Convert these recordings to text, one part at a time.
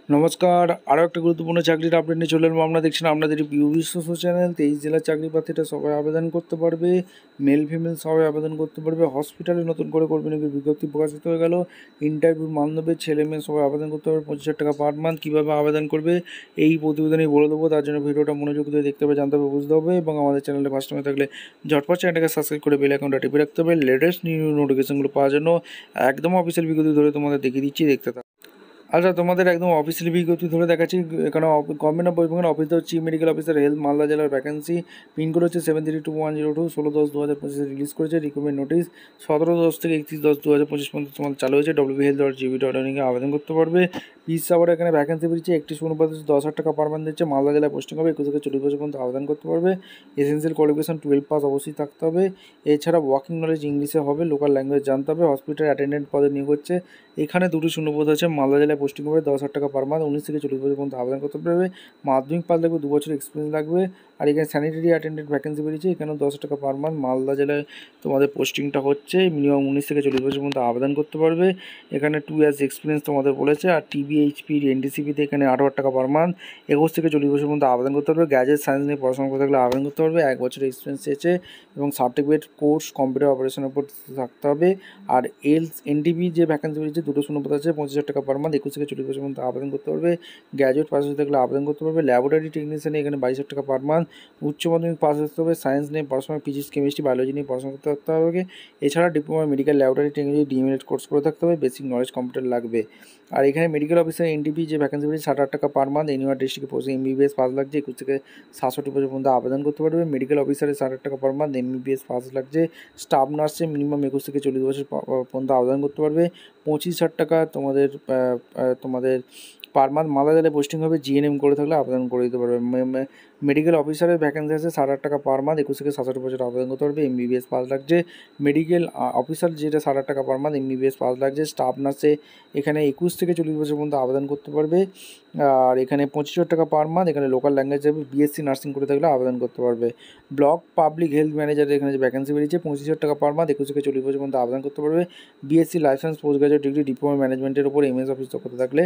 নমস্কার, আরও একটা গুরুত্বপূর্ণ চাকরির আপডেট নিয়ে চলে এলাম। আপনারা দেখছেন আপনাদের পিউ বিশ্ব চ্যানেল। 23 জেলার চাকরি প্রার্থীরা সবাই আবেদন করতে পারবে, মেল ফিমেল সবাই আবেদন করতে পারবে। হসপিটালে নতুন করে কর্মী নিয়োগের বিজ্ঞপ্তি প্রকাশিত হয়ে গেল। ইন্টারভিউর মাধ্যমে ছেলে মেয়ে সবাই আবেদন করতে পারবে। 25,000 টাকা পার মান্থ। কীভাবে আবেদন করবে এই প্রতিবেদনেই বলে দেবো, তার জন্য ভিডিওটা মনোযোগ দিয়ে দেখতে হবে, জানতে হবে, বুঝতে হবে। এবং আমাদের চ্যানেলে ফার্স্ট টাইমে থাকলে ঝটপট চ্যানেলটাকে সাবস্ক্রাইব করে বেল আইকনটা টিপে রাখতে হবে লেটেস্ট নিউ নোটিফিকেশনগুলো পাওয়ার জন্য। একদম অফিসিয়াল বিজ্ঞপ্তি ধরে তোমাদের দেখিয়ে দিচ্ছি, দেখতে থাকো। আচ্ছা, তোমাদের একদম অফিসিয়ালি বিজ্ঞপ্তি ধরে দেখাচ্ছি। এখানে government of West Bengal office হচ্ছে chief medical officer health, Malda জেলার ভ্যাকেন্সি। পিনকোড হচ্ছে 732102। 16/10/2025 রিলিজ করেছে। রিক্রুটমেন্ট নোটিশ 17/10 থেকে 31/10/2025 পর্যন্ত তোমাদের চালু হয়েছে। whealth.gv.in আবেদন করতে পারবে। পিস সাপোর্ট এখানে ভ্যাকেন্সি বেরিয়েছে। একটি অনুপাত 10,000 টাকা পার মান্থ দিচ্ছে। মালদা জেলায় পোস্টিং হবে। 21 থেকে 40 বছর পর্যন্ত আবেদন করতে পারবে। এসেন্সিয়াল কোয়ালিফিকেশন 12 পাস অবশ্যই থাকতে হবে। এছাড়া ওয়ার্কিং নলেজ ইংলিশে হবে, লোকাল ল্যাঙ্গুয়েজ জানতে হবে। হসপিটাল অ্যাটেন্ডেন্ট পদে নিয়োগ হচ্ছে। এখানে দুটো শূন্যপদ আছে। মালদা জেলায় পোস্টিং হবে। 10,000 টাকা পার মান্থ। 19 থেকে 40 বছর পর্যন্ত আবেদন করতে পারবে। মাধ্যমিক পাস লাগবে, 2 বছর এক্সপিরিয়েন্স লাগবে। আর এখানে স্যানিটারি অ্যাটেন্ডেন্ট ভ্যাকেন্সি বেরিয়েছে। এখানেও 10,000 টাকা পার মান্থ। মালদা জেলায় তোমাদের পোস্টিংটা হচ্ছে। মিনিমাম 19 থেকে 40 বছর পর্যন্ত আবেদন করতে পারবে। এখানে 2 ইয়ার্স এক্সপিরিয়েন্স তোমাদের বলেছে। আর টিবিএইচপির এনডিসিপিতে এখানে 18,000 টাকা পার মান্থ। 21 থেকে 40 বছর পর্যন্ত আবেদন করতে পারবে। গ্র্যাজুয়েট সায়েন্স নিয়ে পড়াশোনা করতে থাকলে আবেদন করতে পারবে। 1 বছরের এক্সপিরিয়েন্স চেয়েছে এবং সার্টিফিকেট কোর্স কম্পিউটার অপারেশনের উপর থাকতে হবে। আর এনটিভি যে ভ্যাকেন্সি বেরিয়েছে, দুটো শূন্যপদ আছে। 25,000 টাকা পার মান্থ। 21 থেকে 40 বছর পর্যন্ত আবেদন করতে পারবে। গ্র্যাজুয়েট পাস হতে থাকলে আবেদন করতে পারবে। ল্যাবরেটরি টেকনিশিয়ানে এখানে 22,000 টাকা পার মান্থ। উচ্চ মাধ্যমিক পাস হতে হবে। সায়েন্স নিয়ে পড়াশোনা, ফিজিক্স, কেমিস্ট্রি, বায়োলজি নিয়ে পড়াশোনা করতে হবে। এছাড়া diploma medical laboratory technology DMLT course করে থাকতে হবে। বেসিক নলেজ কম্পিউটার লাগবে। আর এখানে মেডিকেল অফিসার এনটিপি যে ভ্যাকেন্সি বেরিয়েছে 60,000 টাকা পার মান্থ। এনিওয়ার ডিস্ট্রিক্টে পোস্ট এমবিবিএস পাস লাগছে। 21 থেকে 67 বছর পর্যন্ত আবেদন করতে পারবে। মেডিকেল অফিসারের 60,000 টাকা পার মান্থ। এমবিবিএস পাস লাগছে। স্টাফ নার্সে মিনিমাম 21 থেকে 40 বছর পর্যন্ত আবেদন করতে পারবে। 25,000 টাকা তোমাদের পার মান্থ। মালদা জেলায় পোস্টিং হবে। জিএনএম করে থাকলে আবেদন করে দিতে পারবে। মেডিকেল অফিসারের ভ্যাকেন্সি আছে 60,000 টাকা পার মান্থ। 21 থেকে 67 বছর আবেদন করতে পারবে। এমবিবিএস পাস লাগছে। মেডিকেল অফিসার যেটা 60,000 টাকা পার মান্থ। এমবিবিএস পাস লাগছে। স্টাফ নার্সে এখানে 21 থেকে 40 বছর পর্যন্ত আবেদন করতে পারবে। আর এখানে 25,000 টাকা পার মান্থ। এখানে লোকাল ল্যাঙ্গুয়েজ যাবে। বিএসসি নার্সিং করে থাকলে আবেদন করতে পারবে। ব্লক পাবলিক হেলথ ম্যানেজারের এখানে যে ভ্যাকেন্সি বেরিয়েছে 25,000 টাকা পার মান্থ। 21 থেকে 40 বছর পর্যন্ত আবেদন করতে পারবে। BSc licence, post graduate degree, diploma ম্যানেজমেন্টের উপর এমএস অফিস করতে থাকলে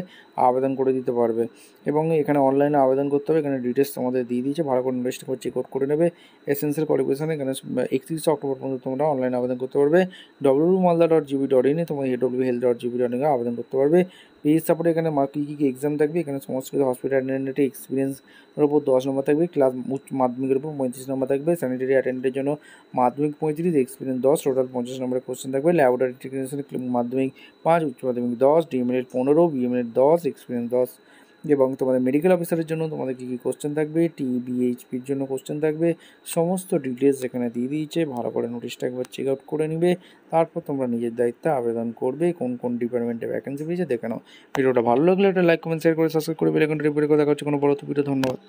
আবেদন করে দিতে পারবে। এবং এখানে অনলাইনে আবেদন করতে হবে। এখানে ডিটেলস তোমাদের দিয়ে দিয়েছে, ভালো করে ইনভেস্ট করে চেক আউট করে নেবে। এসেন্সিয়াল কোয়ালিফিকেশন এখানে 31 অক্টোবর পর্যন্ত তোমরা অনলাইনে আবেদন করতে পারবে। www.malda.gv.in তোমার www.health.gv.in আবেদন করতে পারবে। পেজ সাপোর্টে এখানে কী এক্সাম থাকবে, এখানে সমস্ত কিছু হসপিটাল অ্যাটেন্ডেন্টের এক্সপিরিয়েন্সের উপর 10 নম্বর থাকবে। ক্লাস মাধ্যমিকের উপর 35 নম্বর থাকবে। স্যানিটারি অ্যাটেন্ডেন্টের জন্য মাধ্যমিক 35, এক্সপিরিয়েন্স 10, টোটাল 50 নম্বরের কোশ্চেন থাকবে। ল্যাবরেটরি টেকনিশিয়ান মাধ্যমিক 5, উচ্চ মাধ্যমিক 10, ডিএমএলএড 15, বিএমএলএড 10, এক্সপিরিয়েন্স 10। এবং তোমাদের মেডিকেল অফিসারের জন্য তোমাদের কী কোশ্চেন থাকবে, টিবিএইচপির জন্য কোশ্চেন থাকবে। সমস্ত ডিটেলস এখানে দিয়ে দিয়েছে, ভালো করে নোটিশটা একবার চেক আউট করে নিবে। তারপর তোমরা নিজের দায়িত্বে আবেদন করবে। কোন কোন ডিপার্টমেন্টে ভ্যাকেন্সি পেয়েছে দেখে নাও। ভিডিওটা ভালো লাগলে একটা লাইক, কমেন্ট, শেয়ার করে সাবস্ক্রাইব করে বেল আইকনটা টিপে রেখে দেখা হচ্ছে কোনো পরবর্তী ভিডিও। ধন্যবাদ।